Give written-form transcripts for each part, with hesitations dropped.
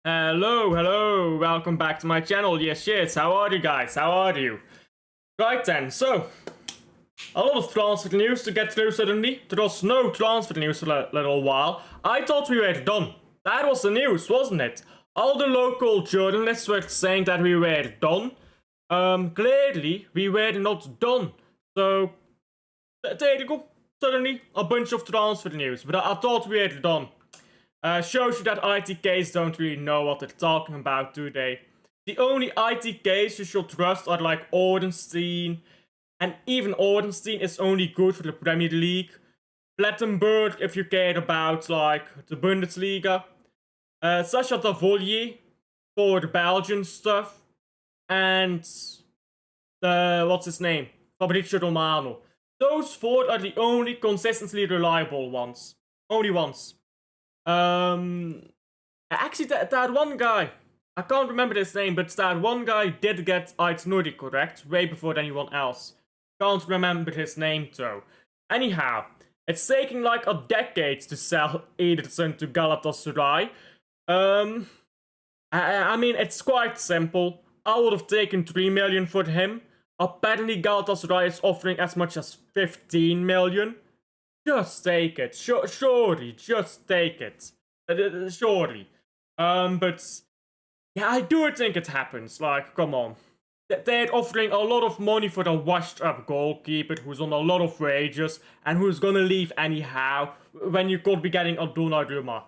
Hello, welcome back to my channel. Yes, how are you guys? How are you? Right then, so, a lot of transfer news to get through suddenly. There was no transfer news for a little while. I thought we were done. That was the news, wasn't it? All the local journalists were saying that we were done. Clearly, we were not done. So, there you go. Suddenly, a bunch of transfer news, but I thought we were done. Shows you that ITKs don't really know what they're talking about, do they? The only ITKs you should trust are like Ordenstein, and even Ordenstein is only good for the Premier League. Plettenberg, if you care about like the Bundesliga. Sacha Tavolier for the Belgian stuff, and what's his name? Fabrizio Romano. Those four are the only consistently reliable ones. Only ones. Actually, that one guy, I can't remember his name, but that one guy did get Aitnuri correct, way before anyone else. Can't remember his name though. Anyhow, it's taking like a decade to sell Ederson to Galatasaray. I mean, it's quite simple. I would have taken 3 million for him. Apparently Galatasaray is offering as much as 15 million. Just take it. Surely, just take it. Surely. But yeah, I do think it happens. Like, come on. They're offering a lot of money for a washed-up goalkeeper who's on a lot of wages and who's gonna leave anyhow when you could be getting a Donnarumma.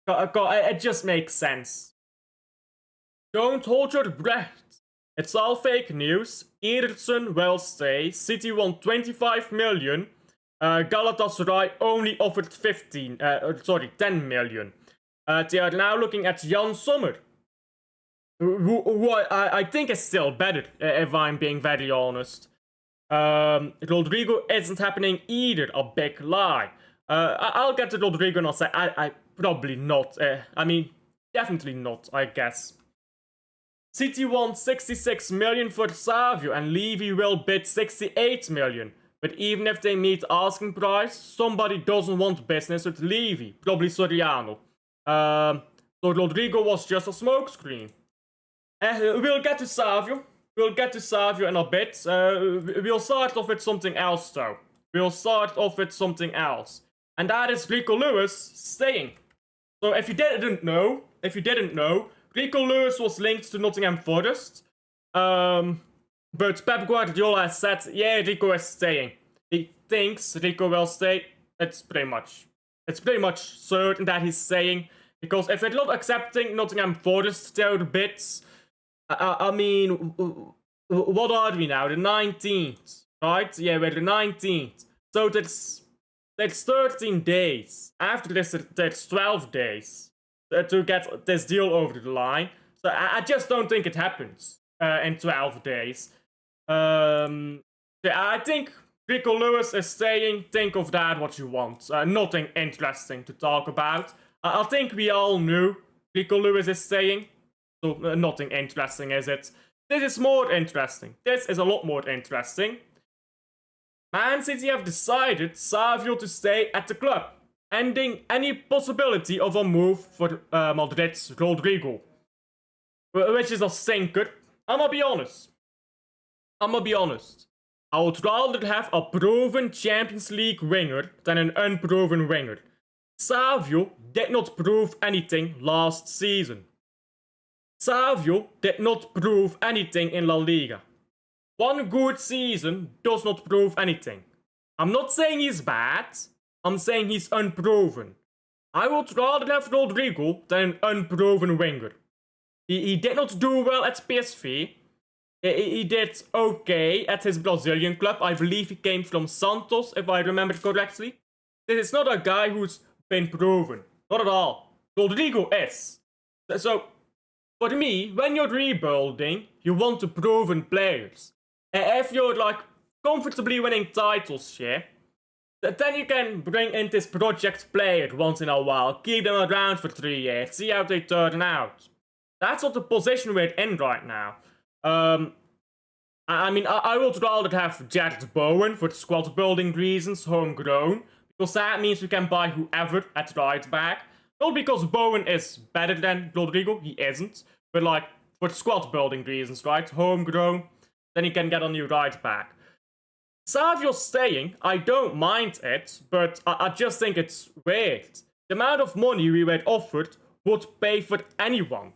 It just makes sense. Don't hold your breath. It's all fake news. Ederson will stay. City won 25 million. Galatasaray only offered 10 million. They are now looking at Jan Sommer, who I think is still better, if I'm being very honest. Rodrigo isn't happening either, a big lie. I'll get to Rodrigo and I'll say, I probably not. I mean, definitely not, I guess. City won 66 million for Savio and Levy will bid 68 million. But even if they meet asking price, somebody doesn't want business with Levy, probably Soriano. So Rodrigo was just a smokescreen. We'll get to Savio. We'll get to Savio in a bit. We'll start off with something else though. We'll start off with something else. And that is Rico Lewis staying. So if you didn't know, Rico Lewis was linked to Nottingham Forest. But Pep Guardiola has said, yeah, Rico is staying. He thinks Rico will stay. It's pretty much certain that he's staying. Because if they're not accepting Nottingham Forest their bids, I mean, what are we now? The 19th, right? Yeah, we're the 19th. So that's 13 days. After this, there's 12 days to get this deal over the line. So I just don't think it happens in 12 days. I think Rico Lewis is staying. Think of that what you want. Nothing interesting to talk about. I think we all knew Rico Lewis is staying. So nothing interesting, is it? This is more interesting. This is a lot more interesting. Man City have decided Savio to stay at the club, ending any possibility of a move for Madrid's Rodrigo. Which is a stinker. I'ma be honest. I would rather have a proven Champions League winger than an unproven winger. Savio did not prove anything last season. Savio did not prove anything in La Liga. One good season does not prove anything. I'm not saying he's bad, I'm saying he's unproven. I would rather have Rodrigo than an unproven winger. He did not do well at PSV. He did okay at his Brazilian club. I believe he came from Santos, if I remember correctly. This is not a guy who's been proven. Not at all. Rodrigo is. So, for me, when you're rebuilding, you want the proven players. If you're like comfortably winning titles, yeah, then you can bring in this project player once in a while, keep them around for 3 years, see how they turn out. That's not the position we're in right now. I mean, I would rather have Jared Bowen for squad building reasons, homegrown, because that means we can buy whoever at right back. Not because Bowen is better than Rodrigo, he isn't, but like for squad building reasons, right? Homegrown, then he can get a new right back. Savio staying, I don't mind it, but I just think it's weird. The amount of money we were offered would pay for anyone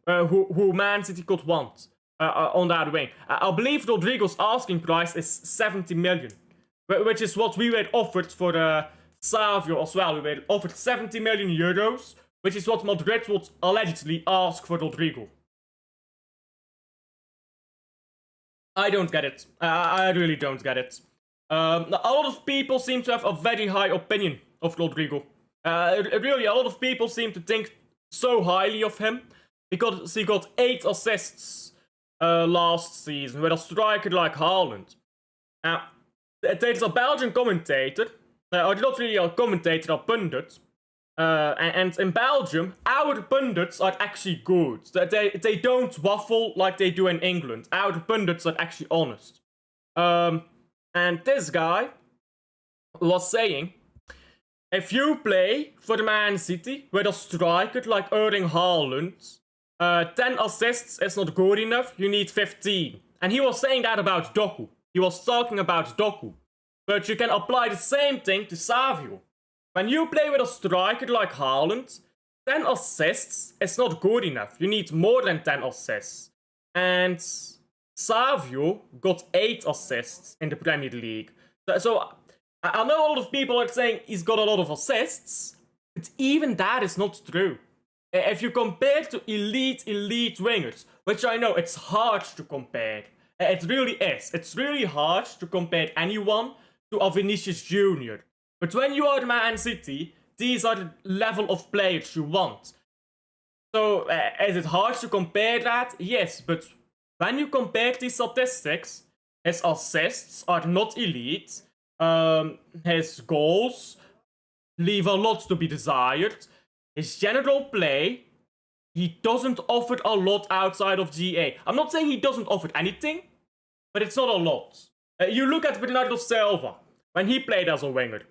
who Man City could want on that wing. I believe Rodrigo's asking price is 70 million, which is what we were offered for Savio as well. We were offered 70 million euros, which is what Madrid would allegedly ask for Rodrigo. I don't get it. I really don't get it. A lot of people seem to have a very high opinion of Rodrigo. Really, a lot of people seem to think so highly of him because he got 8 assists last season with a striker like Haaland. Now, there's a Belgian commentator, or not really a commentator, a pundit. And in Belgium, our pundits are actually good. They don't waffle like they do in England. Our pundits are actually honest. And this guy was saying, if you play for Man City with a striker like Erling Haaland, 10 assists is not good enough, you need 15. And he was saying that about Doku. He was talking about Doku. But you can apply the same thing to Savio. When you play with a striker like Haaland, 10 assists is not good enough. You need more than 10 assists. And Savio got 8 assists in the Premier League. So I know a lot of people are saying he's got a lot of assists, but even that is not true. If you compare to elite wingers, which I know it's hard to compare. It really is. It's really hard to compare anyone to a Vinicius Jr. But when you are Man City, these are the level of players you want. So, is it hard to compare that? Yes, but when you compare these statistics, his assists are not elite. His goals leave a lot to be desired. His general play, he doesn't offer a lot outside of GA. I'm not saying he doesn't offer anything, but it's not a lot. You look at Bernardo Silva, when he played as a winger.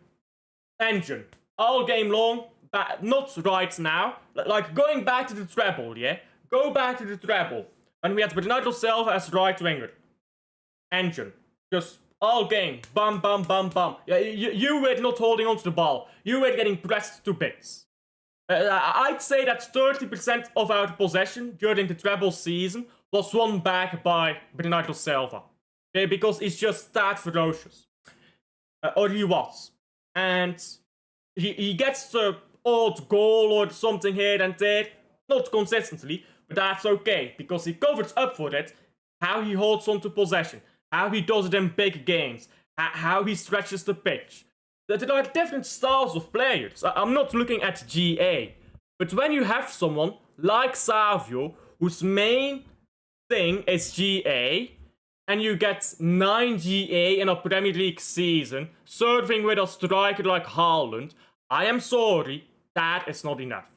Engine, all game long, but not right now. Like, going back to the treble, yeah? Go back to the treble. When we had Bernardo Silva as right winger. Engine, just all game, bam, bam, bam, bam. Yeah, you were not holding on to the ball. You were getting pressed to bits. I'd say that 30% of our possession during the treble season was won back by Bernardo Silva. Okay, because he's just that ferocious. Or he was. And he gets the odd goal or something here and there. Not consistently, but that's okay. Because he covers up for it. How he holds on to possession. How he does it in big games. How he stretches the pitch. There are different styles of players. I'm not looking at GA. But when you have someone like Savio, whose main thing is GA, and you get 9 GA in a Premier League season, serving with a striker like Haaland, I am sorry, that is not enough.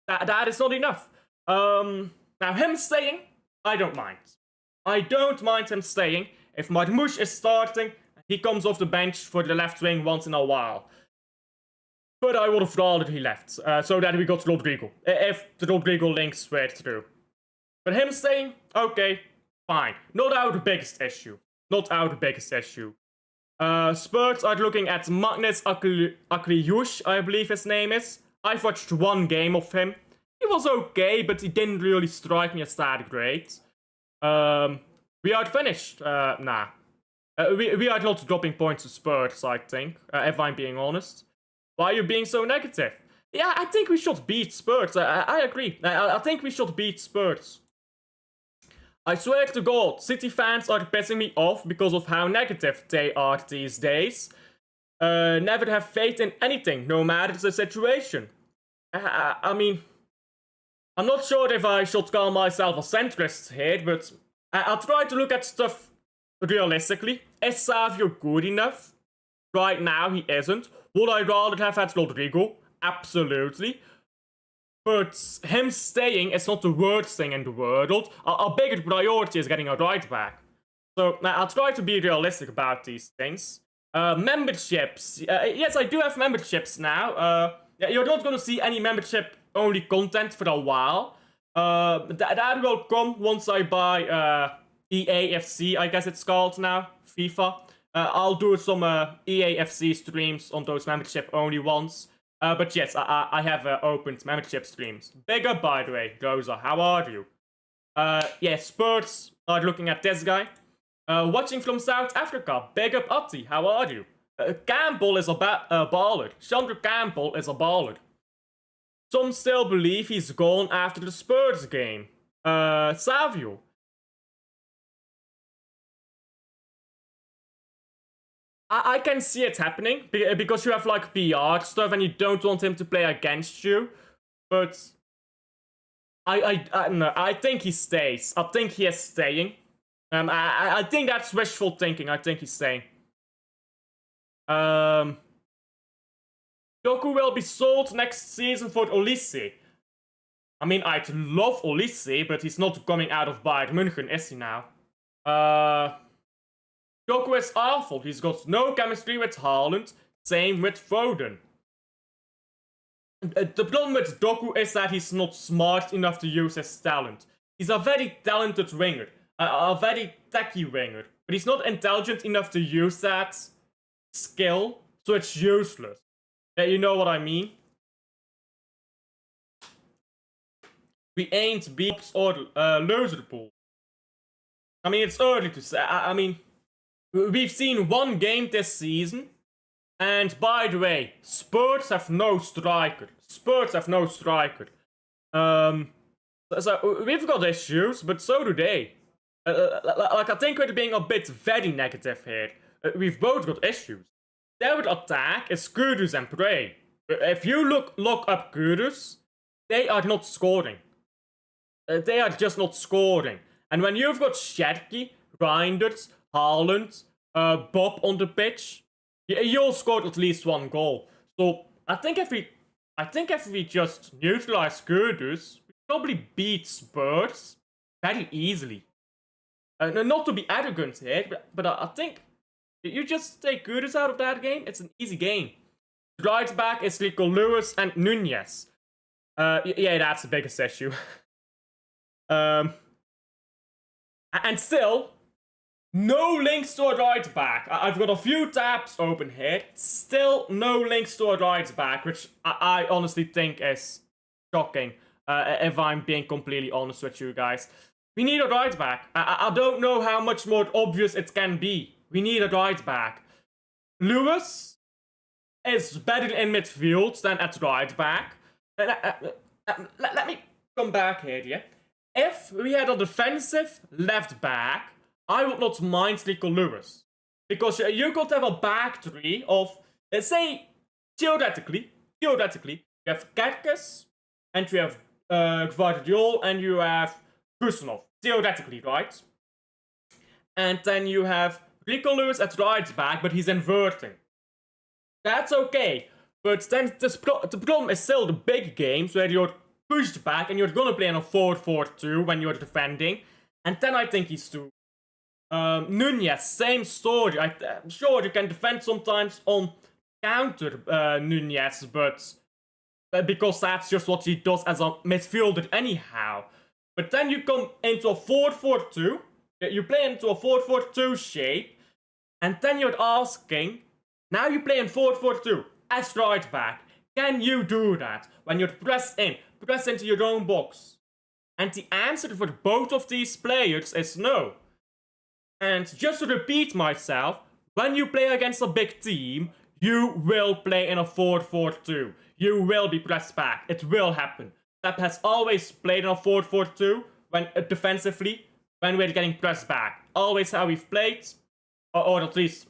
That is not enough. Now him staying, I don't mind. I don't mind him staying. If Marmoush is starting, he comes off the bench for the left wing once in a while. But I would have rather he left, so that we got Rodrigo, if the Rodrigo links were true. But him staying, okay, fine. Not our biggest issue. Not our biggest issue. Spurs are looking at Magnus Akliush, I believe his name is. I've watched one game of him. He was okay, but he didn't really strike me as that great. We are finished. Nah. We are not dropping points to Spurs, I think, if I'm being honest. Why are you being so negative? Yeah, I think we should beat Spurs. I agree. I think we should beat Spurs. I swear to God, City fans are pissing me off because of how negative they are these days. Never have faith in anything, no matter the situation. I mean, I'm not sure if I should call myself a centrist here, but I'll try to look at stuff realistically. Is Savio good enough? Right now, he isn't. Would I rather have had Rodrigo? Absolutely. But him staying is not the worst thing in the world. A bigger priority is getting a right back. So I'll try to be realistic about these things. Memberships. Yes, I do have memberships now. You're not gonna see any membership-only content for a while. That will come once I buy EAFC, I guess it's called now, FIFA. I'll do some EAFC streams on those membership-only ones. But yes, I have opened membership streams. Big up, by the way, Rosa. How are you? Yeah, Spurs are looking at this guy. Watching from South Africa. Big up, Atti. How are you? Campbell is a baller. Chandra Campbell is a baller. Some still believe he's gone after the Spurs game. Savio. I can see it happening because you have like PR stuff and you don't want him to play against you. But I think he stays. I think he is staying. I think that's wishful thinking. I think he's staying. Doku will be sold next season for Olise. I mean, I'd love Olise, but he's not coming out of Bayern München, is he now? Doku is awful. He's got no chemistry with Haaland. Same with Foden. The problem with Doku is that he's not smart enough to use his talent. He's a very talented winger. A very techy winger. But he's not intelligent enough to use that skill, so it's useless. Yeah, you know what I mean? We ain't beats or Liverpool. I mean, it's early to say. I mean, we've seen one game this season. And by the way, Spurs have no striker. Spurs have no striker. So we've got issues, but so do they. Like, I think we're being a bit very negative here. We've both got issues. Their attack is Kudus and Prey. If you look up Kudus, they are not scoring. They are just not scoring. And when you've got Sherky, Reinders, Haaland, Bob on the pitch, you'll score at least one goal. So I think if we just neutralize Kudus, we probably beat Spurs very easily. Not to be arrogant here, but I think you just take Kudus out of that game, it's an easy game. Right back is Rico Lewis and Nunez. Yeah, that's the biggest issue. And still, no links to a right back. I've got a few tabs open here. Still no links to a right back, which I honestly think is shocking. If I'm being completely honest with you guys. We need a right back. I don't know how much more obvious it can be. We need a right back. Lewis is better in midfield than at right back. Let me come back here, yeah? If we had a defensive left back, I would not mind Rico Lewis. Because you could have a back three of, let's say, theoretically, you have Kerkes, and you have Gvardiol, and you have Kusanov. Theoretically, right? And then you have Rico Lewis at right back, but he's inverting. That's okay. But then the problem is still the big games where you're pushed back and you're gonna play in a 4-4-2 when you're defending. And then I think he's too. Nunez, same story. I'm sure you can defend sometimes on counter Nunez, but because that's just what he does as a midfielder anyhow. But then you come into a 4-4-2, you play into a 4-4-2 shape, and then you're asking, now you play in 4-4-2 as right back. Can you do that when you're pressed into your own box? And the answer for both of these players is no. And just to repeat myself, when you play against a big team, you will play in a 4-4-2. You will be pressed back. It will happen. Pep has always played in a 4-4-2 when defensively, when we're getting pressed back. Always how we've played, or at least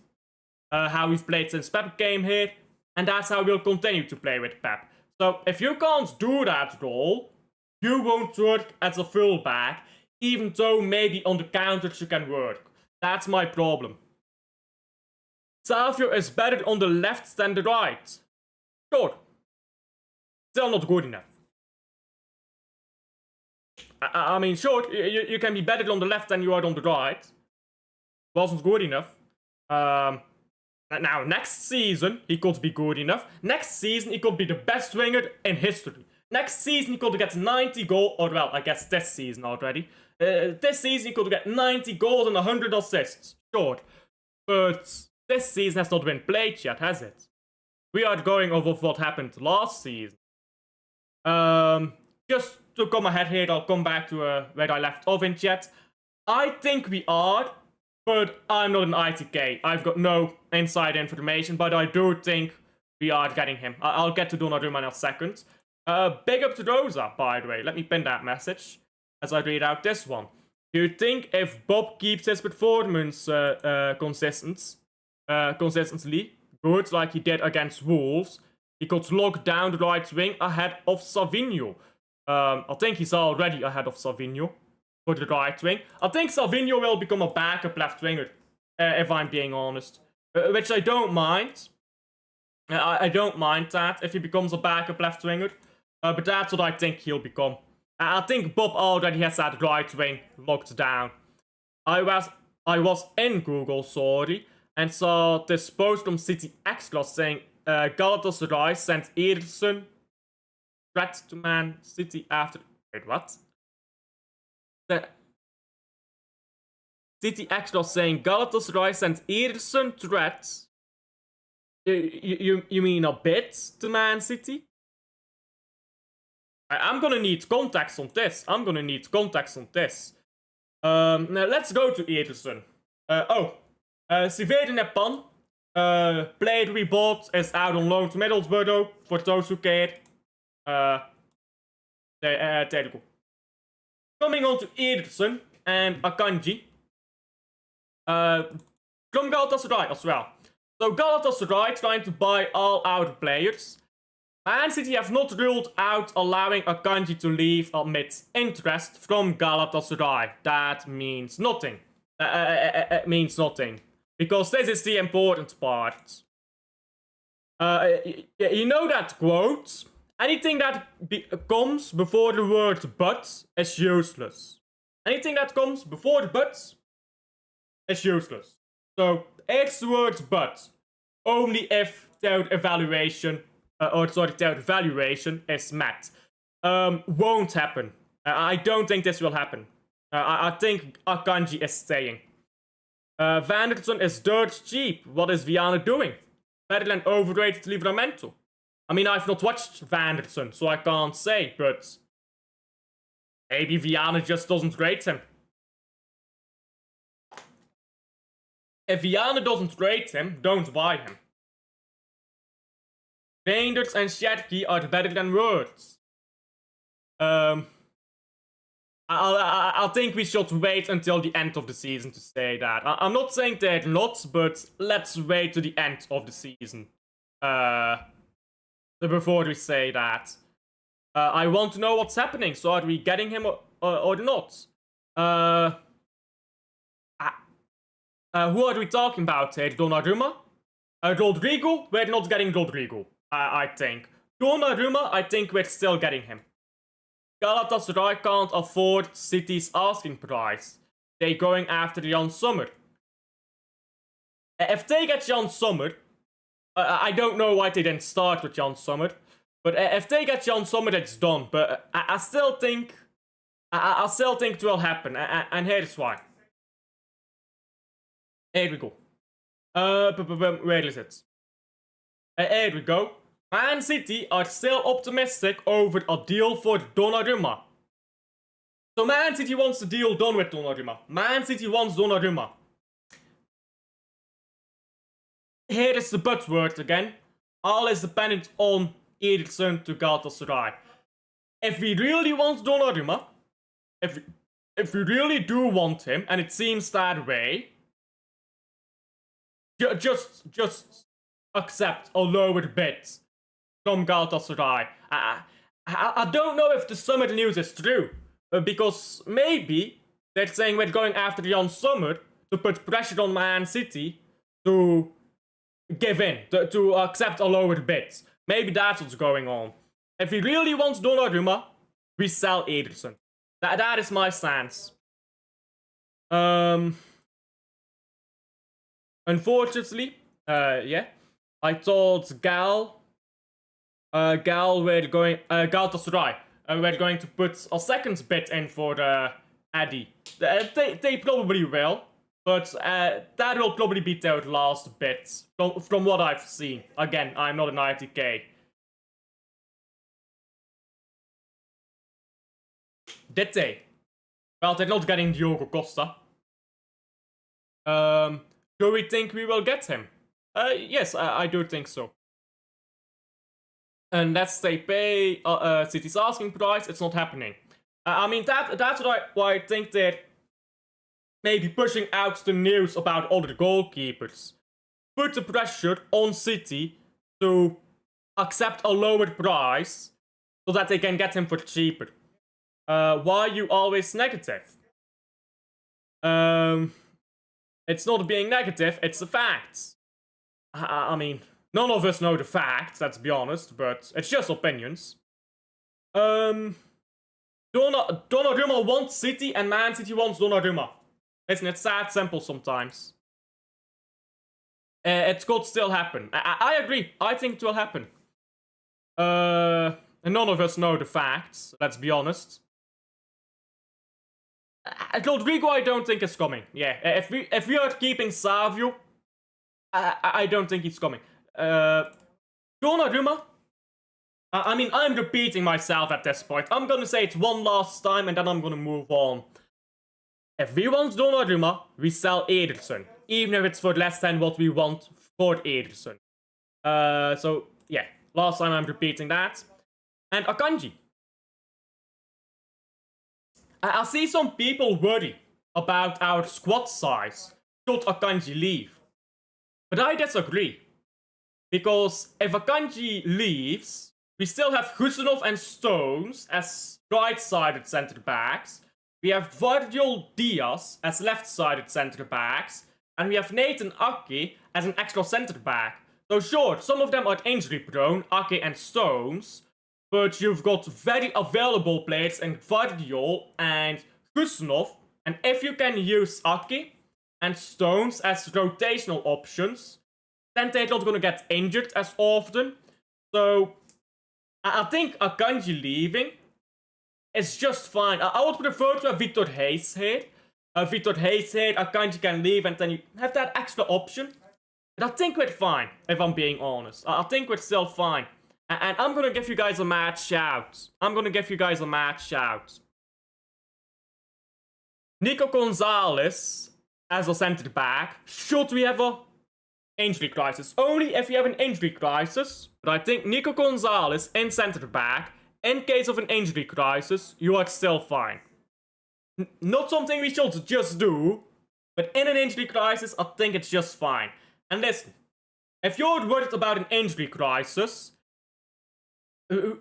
how we've played since Pep came here, and that's how we'll continue to play with Pep. So if you can't do that role, you won't work as a fullback, even though maybe on the counters you can work. That's my problem. Savio is better on the left than the right. Sure. Still not good enough. I mean, sure, you can be better on the left than you are on the right. Wasn't good enough. And Now, next season, he could be good enough. Next season, he could be the best winger in history. Next season, he could get 90 goals, or well, I guess this season already. This season, he could get 90 goals and 100 assists. Sure. But this season has not been played yet, has it? We are going over what happened last season. Just to come ahead here, I'll come back to where I left off in chat. I think we are, but I'm not an ITK. I've got no inside information, but I do think we are getting him. I'll get to Donnarumma in a second. Big up to Rosa, by the way. Let me pin that message as I read out this one. Do you think if Bob keeps his performance consistently good, like he did against Wolves, he could lock down the right wing ahead of Savinho? I think he's already ahead of Savinho for the right wing. I think Savinho will become a backup left winger, if I'm being honest. Which I don't mind. I don't mind that if he becomes a backup left winger. But that's what I think he'll become. I think Bob already has that right wing locked down. I was in Google, sorry, and saw this post from City Extra saying Galatasaray sent Ederson threat to Man City after... Wait, what? City Extra saying Galatasaray sent Ederson threats. You mean a bid to Man City? I'm gonna need context on this. Now let's go to Ederson. Siveri Nepan, player we bought, is out on loan to Middlesbrough, for those who care. There you go. Coming on to Ederson and Akanji. From Galatasaray as well. So Galatasaray trying to buy all our players. Man City have not ruled out allowing Akanji to leave amidst interest from Galatasaray. That means nothing. It means nothing. Because this is the important part. You know that quote? Anything that comes before the word but is useless. Anything that comes before the but is useless. So, it's the word but. Only if their evaluation... their valuation is met. Won't happen. I don't think this will happen. I think Akanji is staying. Vanderson is dirt cheap. What is Viana doing? Better than overrated Livramento. I mean, I've not watched Vanderson, so I can't say, but... maybe Viana just doesn't rate him. If Viana doesn't rate him, don't buy him. Reinders and Shetty are better than words. I think we should wait until the end of the season to say that. I'm not saying they're not, but let's wait to the end of the season. Before we say that. I want to know what's happening, so are we getting him or not? Who are we talking about here? Donnarumma? Rodrigo? We're not getting Rodrigo. I think. Donnarumma, I think we're still getting him. Galatasaray can't afford City's asking price. They're going after Jan Sommer. If they get Jan Sommer, I don't know why they didn't start with Jan Sommer, but if they get Jan Sommer, it's done. But I still think it will happen, and here's why. Here we go. Where is it? Here we go. Man City are still optimistic over a deal for Donnarumma. So Man City wants the deal done with Donnarumma. Man City wants Donnarumma. Here is the but word again. All is dependent on Ederson to Galatasaray. If we really want Donnarumma, if we really do want him, and it seems that way, just accept a lower bid from Galatasaray. I don't know if the Summer news is true, because maybe they're saying we're going after Jan Sommer to put pressure on Man City to give in, to accept a lower bid. Maybe that's what's going on. If he really wants Donnarumma, we sell Ederson. That is my stance. Unfortunately, Yeah. I told Galatasaray, we're going to put a second bid in for Eddie. They probably will, but that will probably be their last bid, from what I've seen. Again, I'm not an ITK. Did they? Well, they're not getting Diogo Costa. Do we think we will get him? Yes, I do think so. Unless they pay City's asking price, it's not happening. I mean, that's why I think they're maybe pushing out the news about other goalkeepers. Put the pressure on City to accept a lower price so that they can get him for cheaper. Why are you always negative? It's not being negative, it's the facts. I mean, none of us know the facts, let's be honest, but it's just opinions. Donnarumma wants City and Man City wants Donnarumma. Isn't it sad simple sometimes? It could still happen. I agree. I think it will happen. And none of us know the facts, let's be honest. Rico, I don't think is coming. Yeah, if we are keeping Savio, I don't think he's coming. Donnarumma? I mean, I'm repeating myself at this point. I'm gonna say it one last time and then I'm gonna move on. If we want Donnarumma, we sell Ederson. Even if it's for less than what we want for Ederson. So, yeah. Last time I'm repeating that. And Akanji. I see some people worry about our squad size should Akanji leave. But I disagree. Because if Akanji leaves, we still have Husanov and Stones as right-sided centre-backs. We have Vardiol Diaz as left-sided centre-backs. And we have Nathan Ake as an extra centre-back. So sure, some of them are injury-prone, Ake and Stones. But you've got very available players in Vardiol and Husanov. And if you can use Ake and Stones as rotational options, then they're not going to get injured as often. So I think Akanji leaving is just fine. I would prefer to have Victor Hayes here. Victor Hayes here, Akanji can leave, and then you have that extra option. And I think we're fine, if I'm being honest. I think we're still fine. And I'm gonna give you guys a mad shout. Nico Gonzalez as a centre back. Should we have a injury crisis? Only if we have an injury crisis. But I think Nico Gonzalez in centre back, in case of an injury crisis, you are still fine. Not something we should just do, but in an injury crisis, I think it's just fine. And listen, if you're worried about an injury crisis,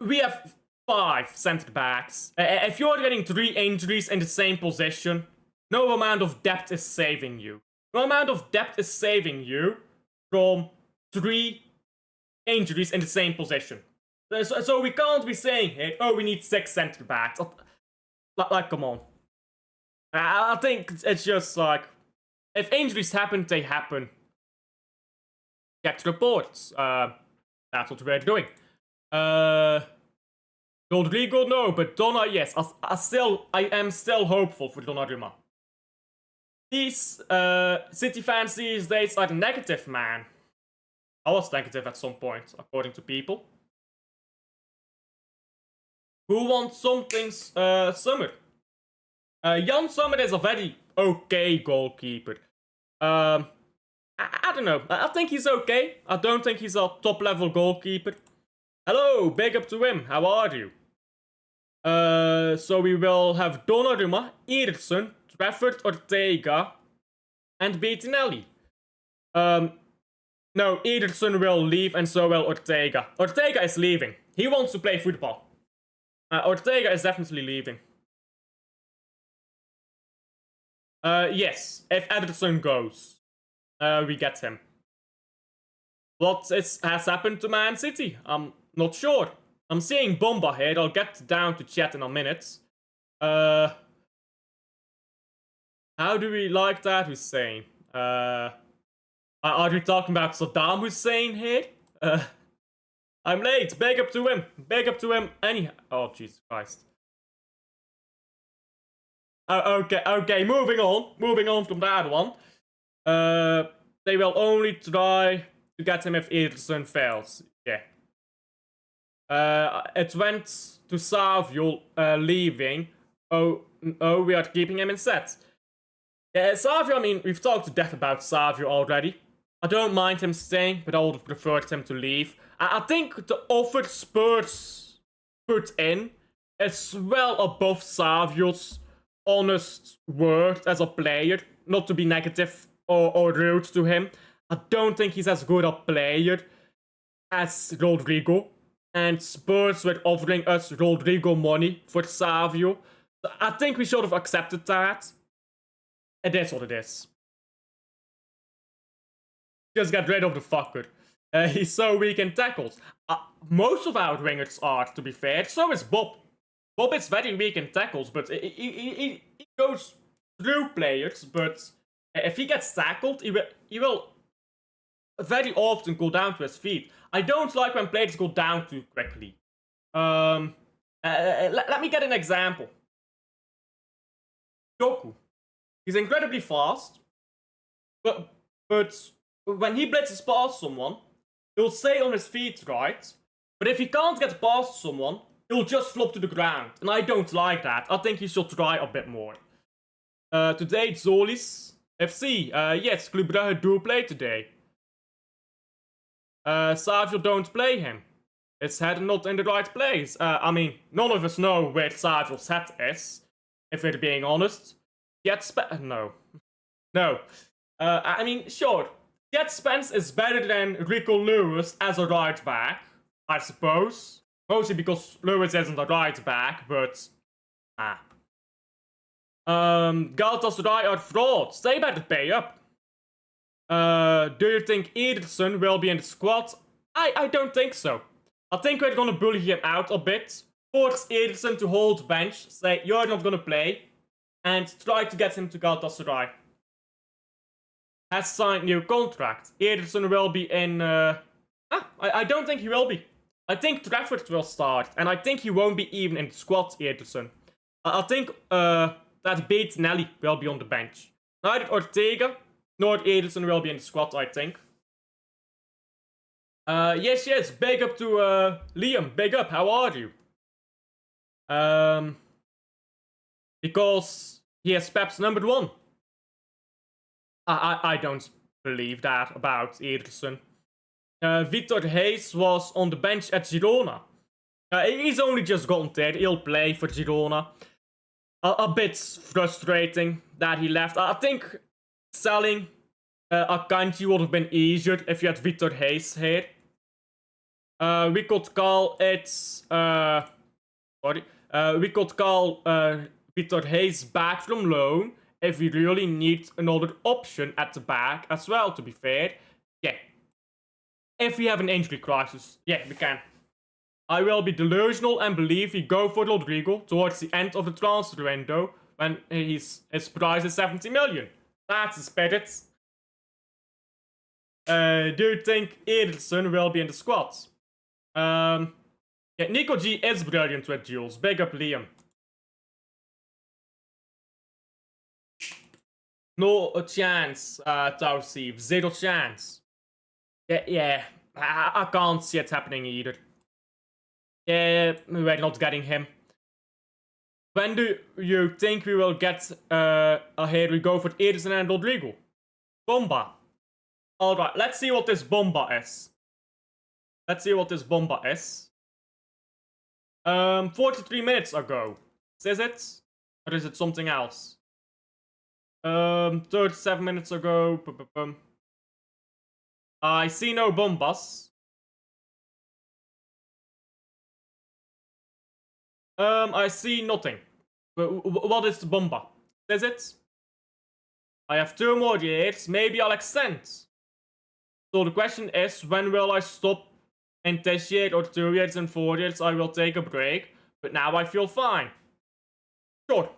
we have 5 centre backs. If you're getting 3 injuries in the same position, no amount of depth is saving you. No amount of depth is saving you from 3 injuries in the same position. So we can't be saying here, oh, we need 6 centre backs. Like, come on. I think it's just like, if injuries happen, they happen. Check reports. That's what we're doing. Rodrigo, no, but Donna, yes. I am still hopeful for Donnarumma. These City fans these days are negative, man. I was negative at some point, according to people. Who wants something Summer? Jan Sommer is a very okay goalkeeper. I don't know. I think he's okay. I don't think he's a top-level goalkeeper. Hello, big up to him. How are you? So we will have Donnarumma, Ederson, Trafford, Ortega, and Bettinelli. No, Ederson will leave and so will Ortega. Ortega is leaving. He wants to play football. Ortega is definitely leaving. Yes, if Ederson goes, we get him. What has happened to Man City? I'm not sure. I'm seeing Bomba here. I'll get down to chat in a minute. How do we like that, Hussein? Are we talking about Saddam Hussein here? I'm late. Big up to him. Big up to him. Anyhow. Oh, Jesus Christ. Okay. Moving on. Moving on from that one. They will only try to get him if Ederson fails. Yeah. It went to Savio leaving. Oh, we are keeping him instead. Yeah, Savio, I mean, we've talked to death about Savio already. I don't mind him staying, but I would have preferred him to leave. I think the offer Spurs put in is well above Savio's honest word as a player. Not to be negative or rude to him. I don't think he's as good a player as Rodrigo. And Spurs were offering us Rodrigo money for Savio. So I think we should have accepted that. It is what it is. Just get rid of the fucker. He's so weak in tackles. Most of our wingers are, to be fair. So is Bob. Bob is very weak in tackles, but he goes through players. But if he gets tackled, he will very often go down to his feet. I don't like when players go down too quickly. Let me get an example. Goku. He's incredibly fast, but when he blitzes past someone, he'll stay on his feet, right? But if he can't get past someone, he'll just flop to the ground, and I don't like that. I think he should try a bit more. Today, Zolis FC. Yes, Club Brugge do play today. Savio don't play him. His head not in the right place. I mean, none of us know where Savio's head is, if we're being honest. Yet No. I mean, sure. Yet Spence is better than Rico Lewis as a right back, I suppose. Mostly because Lewis isn't a right back, but... Galatasaray are frauds. They better pay up. Do you think Ederson will be in the squad? I don't think so. I think we're gonna bully him out a bit. Force Ederson to hold bench, say you're not gonna play, and try to get him to Galatasaray. Has signed new contract. Ederson will be in... I don't think he will be. I think Trafford will start, and I think he won't be even in the squad, Ederson. I think that Bates Nelly will be on the bench. Neither Ortega nor Ederson will be in the squad, I think. Yes, big up to Liam, big up, how are you? Because he has Pep's number 1. I don't believe that about Ederson. Victor Hayes was on the bench at Girona. He's only just gotten there, he'll play for Girona. A bit frustrating that he left. I think selling Akanji would have been easier if you had Victor Hayes here. We could call it... we could call Victor Hayes back from loan if we really need another option at the back as well, to be fair. Yeah. If we have an injury crisis, yeah, we can. I will be delusional and believe we go for Rodrigo towards the end of the transfer window when his price is 70 million. That's the spirit. Do you think Ederson will be in the squad? Yeah, Nico G is brilliant with duels. Big up Liam. No chance, Tausif. Zero chance. Yeah. I can't see it happening either. Yeah, we're not getting him. When do you think we will get here we go for Ederson and Rodrigo? Bomba. Alright, let's see what this Bomba is. 43 minutes ago. Is it? Or is it something else? 37 minutes ago. I see no Bombas. I see nothing. What is the Bomba? Is it? I have 2 more years. Maybe I'll extend. So the question is, when will I stop? In this year or 2 years and 4 years I will take a break. But now I feel fine. Sure.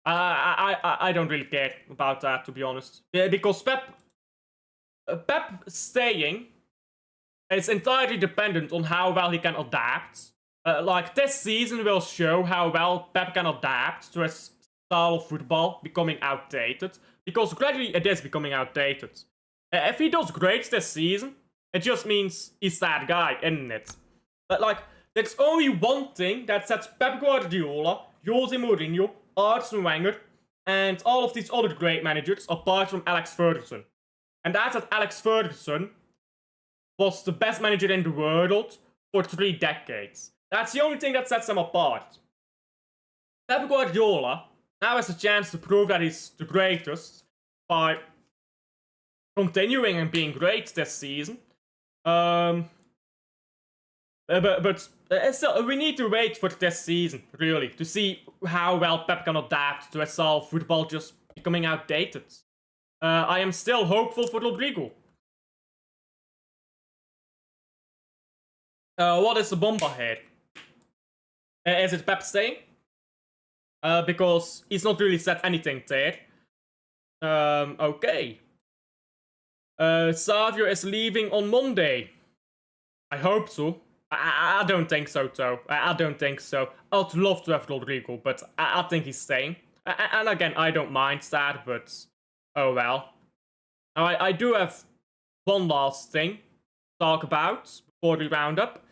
I don't really care about that, to be honest. Yeah, because Pep Pep staying is entirely dependent on how well he can adapt. Like, this season will show how well Pep can adapt to his style of football becoming outdated, because gradually it is becoming outdated. If he does great this season, it just means he's that guy, isn't it? But like, there's only one thing that sets Pep Guardiola, Jose Mourinho, Arsene Wenger, and all of these other great managers apart from Alex Ferguson. And that's that Alex Ferguson was the best manager in the world for 3 decades. That's the only thing that sets them apart. Pep Guardiola now has a chance to prove that he's the greatest by continuing and being great this season. But still, we need to wait for this season, really, to see how well Pep can adapt to a style of football just becoming outdated. I am still hopeful for Rodrigo. What is the bomber here? Is it Pep staying? Because he's not really said anything there. Okay. Savio is leaving on Monday. I hope so. I don't think so, though. I don't think so. I'd love to have Rodrigo, but I think he's staying. And again, I don't mind that, but oh well. Now, I do have one last thing to talk about before we round up.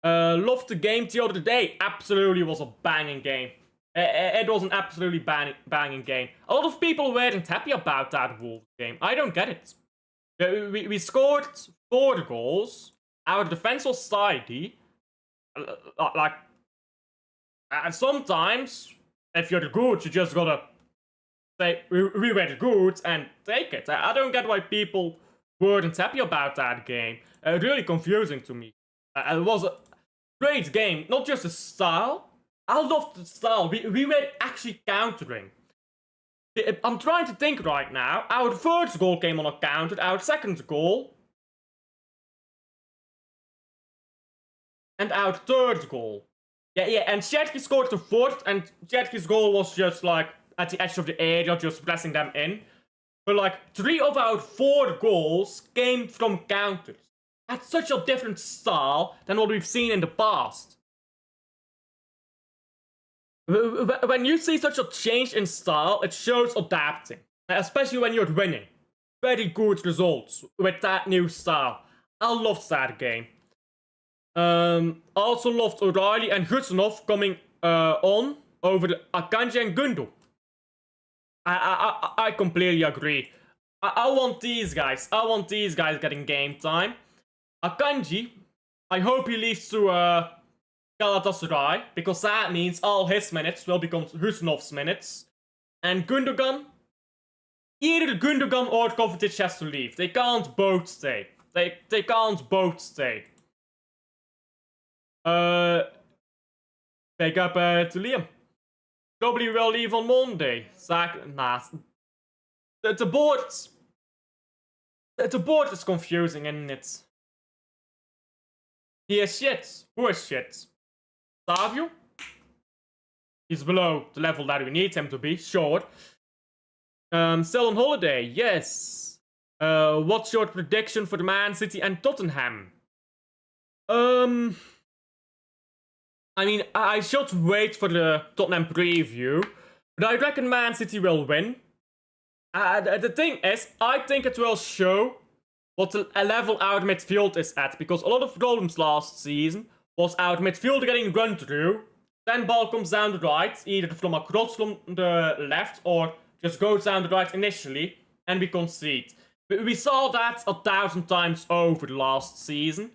Loved the game the other day. Absolutely was a banging game. It was an absolutely banging game. A lot of people weren't happy about that Wolves game. I don't get it. We scored 4 goals. Our defense was steady. Like, sometimes, if you're good, you just gotta say, we were good and take it. I don't get why people weren't happy about that game. Really confusing to me. It was a great game, not just the style. I loved the style. We were actually countering. I'm trying to think right now. Our first goal came on a counter. Our second goal. And our third goal. Yeah, and Cherki scored the fourth, and Cherki's goal was just like at the edge of the area, just pressing them in. But like 3 of our 4 goals came from counters. That's such a different style than what we've seen in the past. When you see such a change in style, it shows adapting. Especially when you're winning. Very good results with that new style. I loved that game. Also loved O'Reilly and Gustinov coming on over the Akanji and Gundo. I completely agree. I want these guys. I want these guys getting game time. Akanji, I hope he leaves to Galatasaray, because that means all his minutes will become Gustinov's minutes. And Gundogan, either Gundogan or Kovacic has to leave. They can't both stay. They can't both stay. Pick up to Liam. Probably will leave on Monday. The board is confusing, isn't it? He is shit. Who is shit? Savio? He's below the level that we need him to be, sure. Still on holiday, yes. What's your prediction for the Man City and Tottenham? I mean, I should wait for the Tottenham preview, but I reckon Man City will win. The thing is, I think it will show what a level our midfield is at, because a lot of problems last season was our midfield getting run through, then ball comes down the right, either from a cross from the left or just goes down the right initially, and we concede. We saw that 1,000 times over the last season.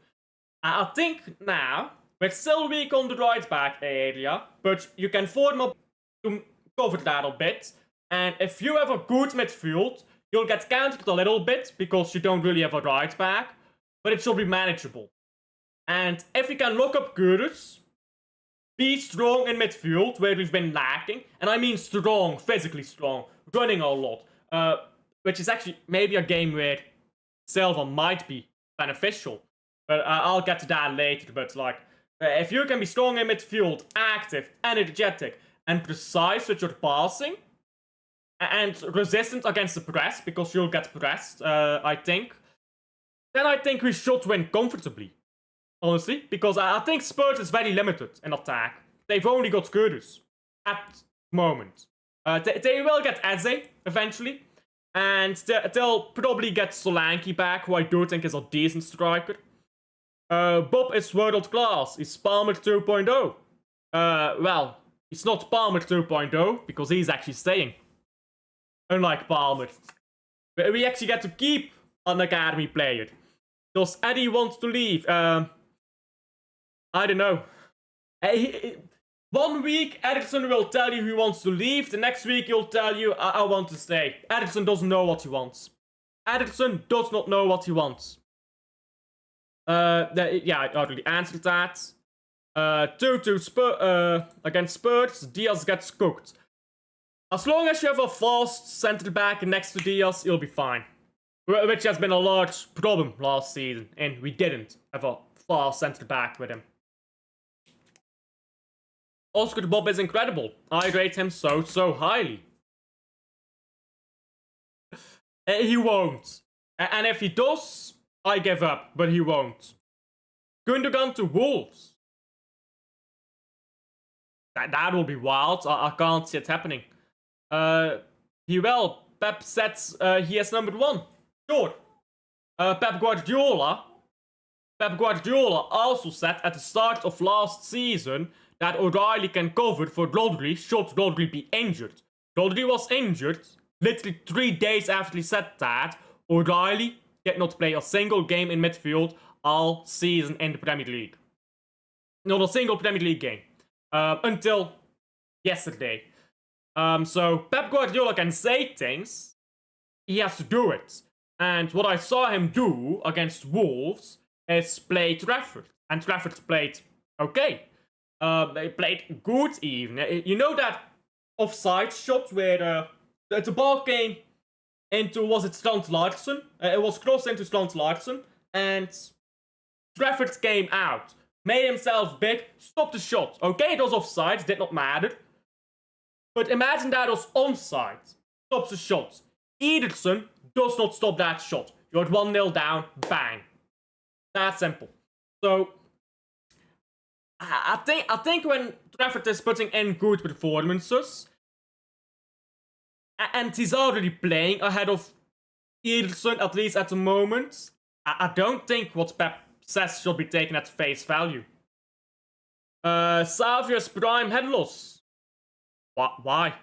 I think now, we're still weak on the right back area, but you can form up to cover that a bit. And if you have a good midfield, you'll get countered a little bit because you don't really have a right back, but it should be manageable. And if we can lock up Gurus, be strong in midfield where we've been lacking, and I mean strong, physically strong, running a lot, which is actually maybe a game where Silva might be beneficial, but I'll get to that later. But like, if you can be strong in midfield, active, energetic, and precise with your passing, and resistant against the press, because you'll get pressed, I think, then I think we should win comfortably. Honestly, because I think Spurs is very limited in attack. They've only got Kudus at the moment. They will get Eze eventually. And they'll probably get Solanke back, who I do think is a decent striker. Bob is world class. He's Palmer 2.0. Well, he's not Palmer 2.0 because he's actually staying. Unlike Palmer. We actually get to keep an academy player. Does Eddie want to leave? I don't know. 1 week, Ederson will tell you he wants to leave. The next week, he'll tell you, I want to stay. Ederson doesn't know what he wants. Ederson does not know what he wants. Yeah, I already answered that. 2-2 against Spurs, Diaz gets cooked. As long as you have a fast centre back next to Diaz, you'll be fine. Which has been a large problem last season, and we didn't have a fast centre back with him. Oscar Bob is incredible. I rate him so highly. He won't. And if he does, I give up, but he won't. Gundogan to Wolves. That will be wild. I can't see it happening. He will. Pep sets he has number 1. Sure. Pep Guardiola also said at the start of last season that O'Reilly can cover for Rodri should Rodri be injured. Rodri was injured literally 3 days after he said that. O'Reilly did not play a single game in midfield all season in the Premier League. Not a single Premier League game. Until yesterday. So Pep Guardiola can say things. He has to do it. And what I saw him do against Wolves is play Trafford. And Trafford played okay. They played good even. You know that offside shot where the ball came into, was it Strand Larsen? It was crossed into Strand Larsen. And Trafford came out. Made himself big. Stopped the shot. Okay, it was offside. Did not matter. But imagine that was onside. Stops the shot. Ederson does not stop that shot. You're 1-0 down. Bang. That's simple. So I think when Trafford is putting in good performances, and he's already playing ahead of Ederson, at least at the moment, I don't think what Pep says should be taken at face value. Savio's prime head loss. Why?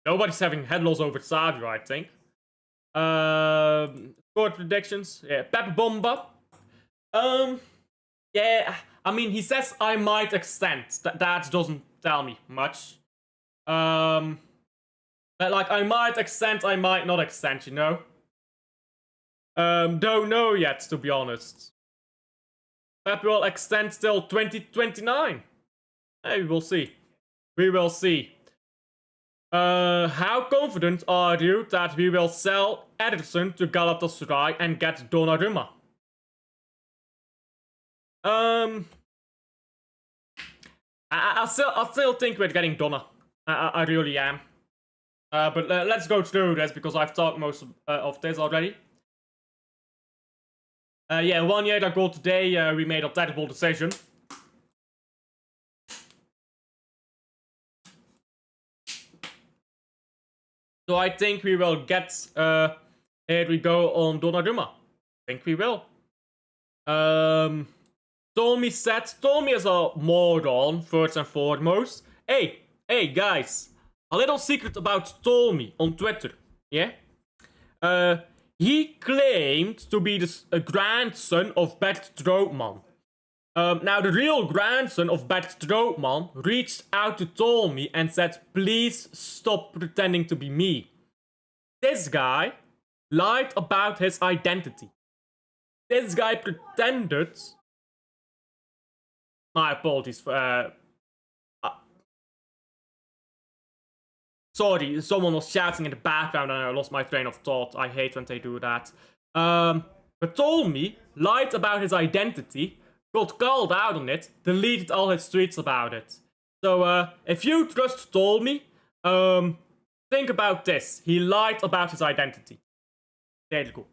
Nobody's having head loss over Savio, I think. Score predictions. Yeah, Pep Bomba. Yeah, I mean, he says I might extend. That doesn't tell me much. Like, I might extend, I might not extend, you know? Don't know yet, to be honest. Pep will extend till 2029. Hey, we will see. We will see. How confident are you that we will sell Ederson to Galatasaray and get Donnarumma? I still think we're getting Donna. I really am. But let's go through this because I've talked most of this already. Yeah, 1 year ago today, we made a terrible decision. So I think we will get, here we go on Donnarumma. I think we will. Tommy is a moron, first and foremost. Hey, guys. A little secret about Tommy on Twitter, yeah? He claimed to be the grandson of Bert Strootman. Now, the real grandson of Bert Strootman reached out to Tommy and said, please stop pretending to be me. This guy lied about his identity. This guy pretended... My apologies for... Sorry, someone was shouting in the background and I lost my train of thought. I hate when they do that. But Tommy lied about his identity, got called out on it, deleted all his tweets about it. So, if you trust Tommy, think about this. He lied about his identity. There you go.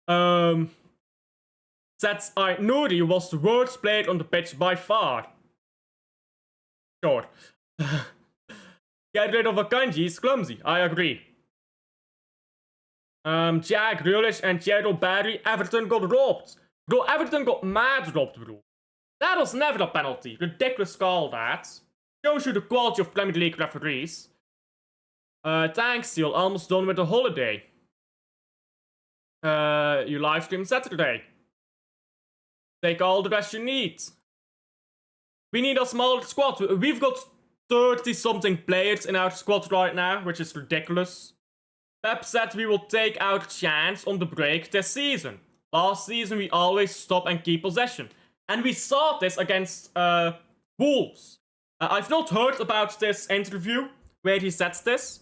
Said Nuri was the worst player on the pitch by far. Sure. Get rid of Akanji is clumsy, I agree. Jack Grealish and Gerald Barry, Everton got robbed. Bro, Everton got mad robbed, bro. That was never a penalty. Ridiculous call, that. Shows you the quality of Premier League referees. Thanks, Steel. Almost done with the holiday. You live stream Saturday. Take all the rest you need. We need a smaller squad. We've got 30-something players in our squad right now, which is ridiculous. Pep said we will take our chance on the break this season. Last season we always stop and keep possession. And we saw this against Wolves. I've not heard about this interview where he said this.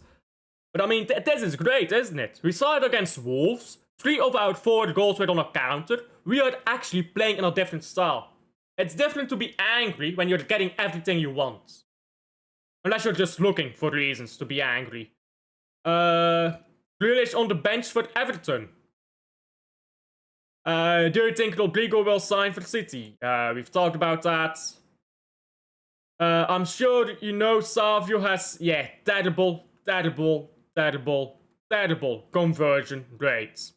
But I mean, this is great, isn't it? We saw it against Wolves. 3 of our 4 goals were on a counter. We are actually playing in a different style. It's different to be angry when you're getting everything you want. Unless you're just looking for reasons to be angry. Grealish on the bench for Everton. Do you think Rodrigo will sign for City? We've talked about that. I'm sure you know Savio has, terrible conversion rates.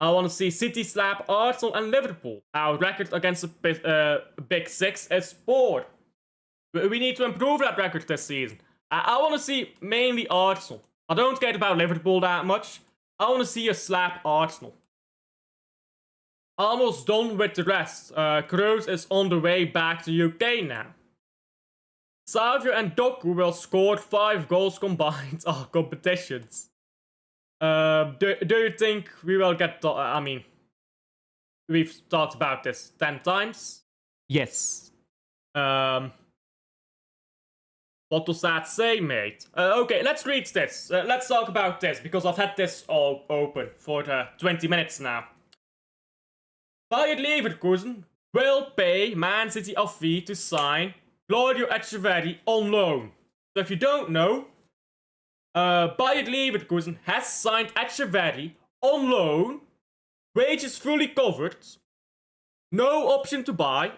I want to see City slap Arsenal and Liverpool. Our record against the Big Six is poor. We need to improve that record this season. I want to see mainly Arsenal. I don't care about Liverpool that much. I want to see us slap Arsenal. Almost done with the rest. Kroos is on the way back to UK now. Savio and Doku will score 5 goals combined. Oh, competitions. Do you think we will get... I mean, we've talked about this 10 times. Yes. What does that say, mate? Okay, let's read this. Let's talk about this, because I've had this all open for 20 minutes now. Bayer Leverkusen will pay Man City a fee to sign Claudio Echeverri on loan. So if you don't know, Bayer Leverkusen has signed Echeverri on loan, wages fully covered, no option to buy,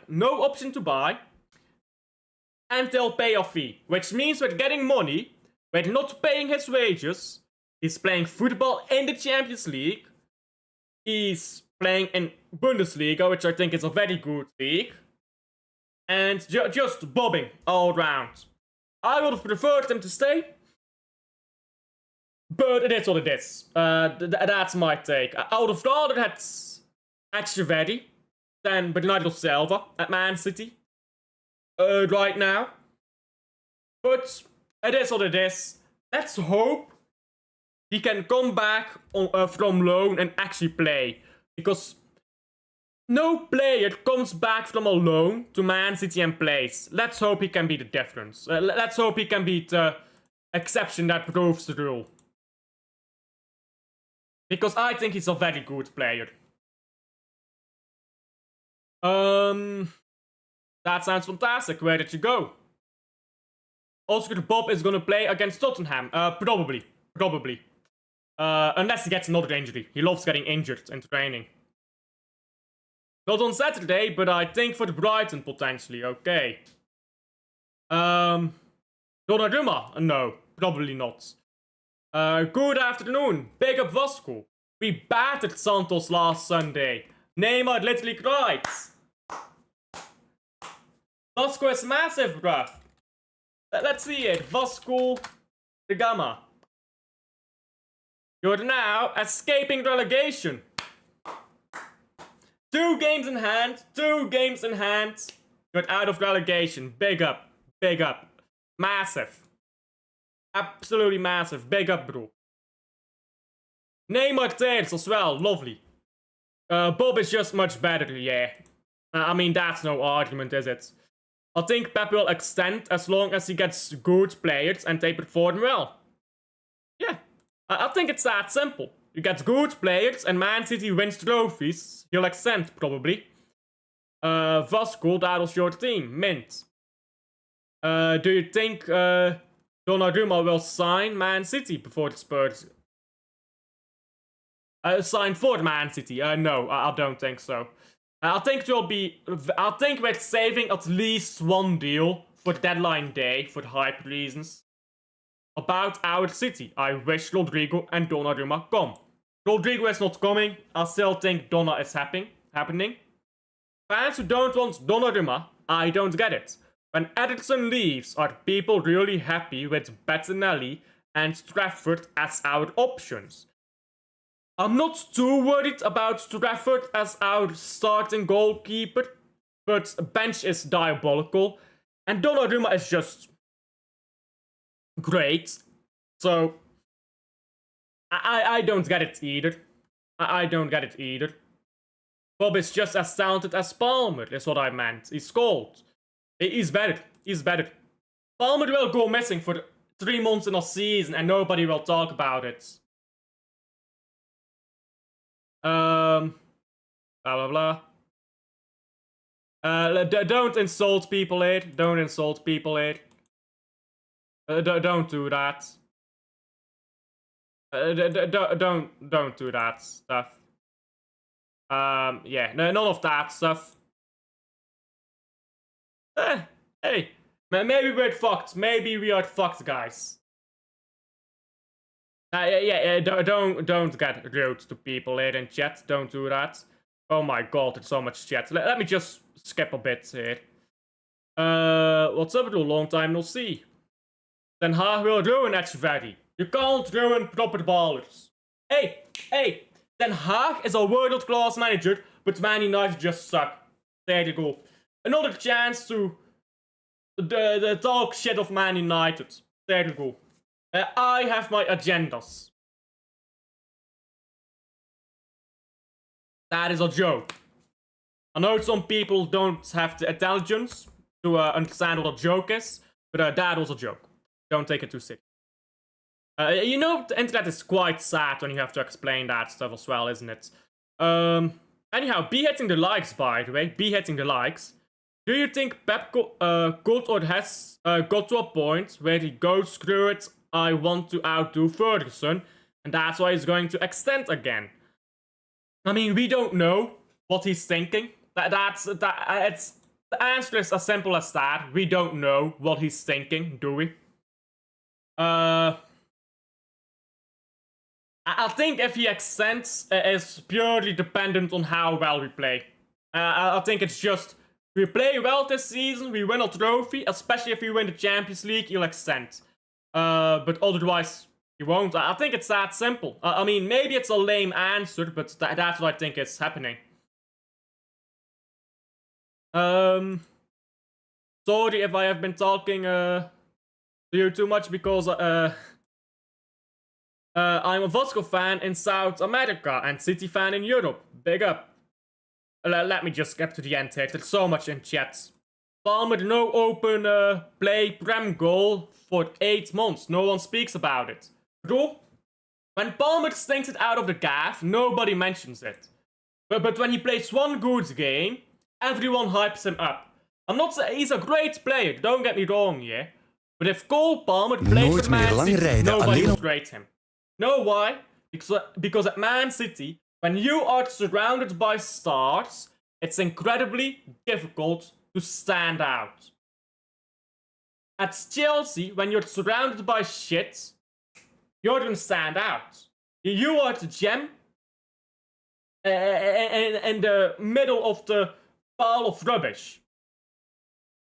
and they'll pay a fee, which means we're getting money, we're not paying his wages, he's playing football in the Champions League, he's playing in Bundesliga, which I think is a very good league, and just bobbing all around. I would have preferred him to stay, but it is what it is. That's my take. I would have rather had Echeverri than Bernardo Silva at Man City right now. But it is what it is. Let's hope he can come back from loan and actually play. Because no player comes back from a loan to Man City and plays. Let's hope he can be the difference. Let's hope he can be the exception that proves the rule. Because I think he's a very good player. That sounds fantastic. Where did you go? Oscar Bob is gonna play against Tottenham. Probably. Unless he gets another injury. He loves getting injured in training. Not on Saturday, but I think for the Brighton potentially. Okay. Donnarumma? No, probably not. Good afternoon. Big up Vasco. We battered Santos last Sunday. Neymar literally cried. Vasco is massive, bruv. Let's see it. Vasco the Gama. You're now escaping relegation. 2 games in hand. Got out of relegation. Big up. Massive. Absolutely massive. Big up, bro. Neymar tears as well. Lovely. Bob is just much better, yeah. I mean, that's no argument, is it? I think Pep will extend as long as he gets good players and they perform well. Yeah. I think it's that simple. You get good players and Man City wins trophies. He'll extend, probably. Vasco, that was your team. Mint. Do you think Donnarumma will sign Man City before the Spurs? Signed for Man City? No, I don't think so. I think we're saving at least one deal for deadline day for hype reasons. About our city, I wish Rodrigo and Donnarumma come. Rodrigo is not coming. I still think Donna is happening. Fans who don't want Donnarumma, I don't get it. When Ederson leaves, are people really happy with Bettinelli and Trafford as our options? I'm not too worried about Trafford as our starting goalkeeper, but bench is diabolical, and Donnarumma is just great. So I don't get it either. I don't get it either. Bob is just as talented as Palmer, is what I meant. He's cold. He's better. He's better. Palmer will go missing for 3 months in a season and nobody will talk about it. Blah blah blah. Don't insult people here. Don't insult people here. Don't do that. Don't do that stuff. Yeah, no, none of that stuff. Hey, maybe we're fucked. Maybe we are fucked, guys. Yeah, don't get rude to people here in chat. Don't do that. Oh my god, there's so much chat. Let me just skip a bit here. What's up, long time no see. Ten Hag will ruin Echeverry. You can't ruin proper ballers. Hey, Ten Hag is a world-class manager, but Man United just suck. There you go. Another chance to the talk shit of Man United. There you go. I have my agendas. That is a joke. I know some people don't have the intelligence to understand what a joke is, but that was a joke. Don't take it too seriously. You know, the internet is quite sad when you have to explain that stuff as well, isn't it? Anyhow, be hitting the likes, by the way. Be hitting the likes. Do you think Pep could or has got to a point where he goes, screw it, I want to outdo Ferguson, and that's why he's going to extend again? I mean, we don't know what he's thinking. The answer is as simple as that. We don't know what he's thinking, do we? I think if he extends, is purely dependent on how well we play. I think it's just, we play well this season, we win a trophy, especially if we win the Champions League, he'll extend. But otherwise, he won't. I think it's that simple. I mean, maybe it's a lame answer, but that's what I think is happening. Sorry if I have been talking to you too much, because I'm a Valesco fan in South America and City fan in Europe. Big up. Let me just get to the end here. There's so much in chat. Palmer, no open play Prem goal for 8 months. No one speaks about it. Bro, when Palmer stinks it out of the gaff, nobody mentions it. But when he plays one good game, everyone hypes him up. I'm not saying he's a great player, don't get me wrong, yeah? But if Cole Palmer plays for Man City, nobody will rate him. Know why? Because at Man City, when you are surrounded by stars, it's incredibly difficult to stand out. At Chelsea, when you're surrounded by shit, you're gonna stand out. You are the gem in the middle of the pile of rubbish.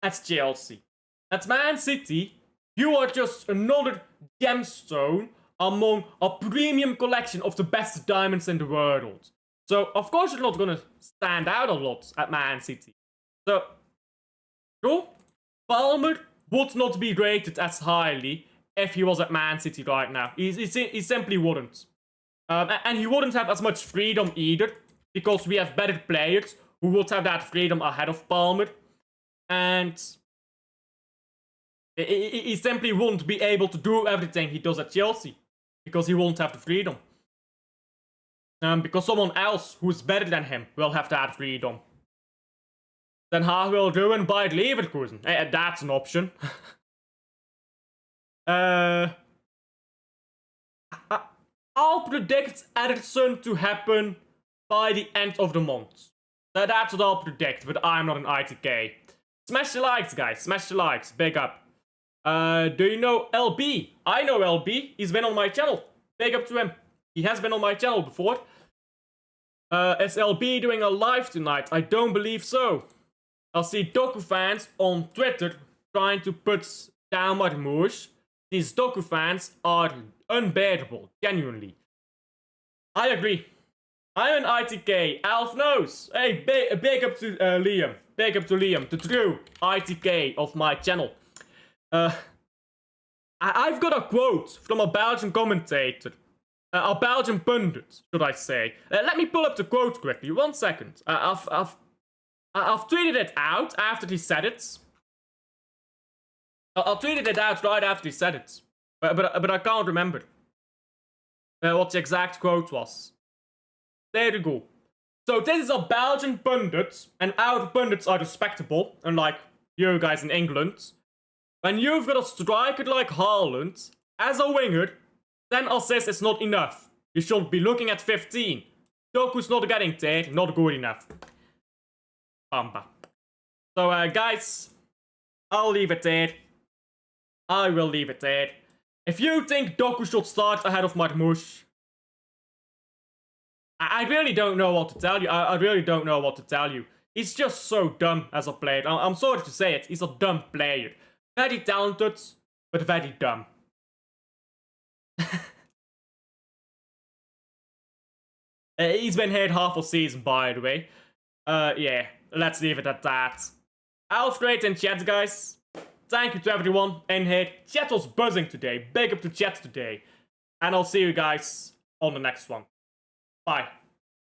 At Chelsea. At Man City, you are just another gemstone among a premium collection of the best diamonds in the world. So, of course, you're not gonna stand out a lot at Man City. So, bro, Palmer would not be rated as highly if he was at Man City right now. He simply wouldn't. And he wouldn't have as much freedom either, because we have better players who would have that freedom ahead of Palmer. And he simply won't be able to do everything he does at Chelsea, because he won't have the freedom. Because someone else who's better than him will have that freedom. Then Hag will ruin by Leverkusen. That's an option. I'll predict Ederson to happen by the end of the month. That's what I'll predict, but I'm not an ITK. Smash the likes, guys. Smash the likes. Big up. Do you know LB? I know LB. He's been on my channel. Big up to him. He has been on my channel before. Is LB doing a live tonight? I don't believe so. I'll see Doku fans on Twitter trying to put down Marmouche. These Doku fans are unbearable, genuinely. I agree. I'm an ITK. Alf knows. Hey, big up to Liam. Big up to Liam, the true ITK of my channel. I've got a quote from a Belgian commentator. A Belgian pundit, should I say. Let me pull up the quote quickly. 1 second. I've tweeted it out after he said it. I tweeted it out right after he said it. But I can't remember what the exact quote was. There you go. So this is a Belgian pundit, and our pundits are respectable, unlike you guys in England. When you've got a striker like Haaland as a winger, 10 assists is not enough. You should be looking at 15. Doku's not getting there, not good enough. Bamba. So guys, I'll leave it there. I will leave it there. If you think Doku should start ahead of Marmouche, I really don't know what to tell you. I really don't know what to tell you. He's just so dumb as a player. I'm sorry to say it. He's a dumb player. Very talented, but very dumb. He's been here half a season, by the way. Yeah, let's leave it at that. Alfred in chat, guys. Thank you to everyone in here. Chat was buzzing today. Big up to chat today. And I'll see you guys on the next one. Bye.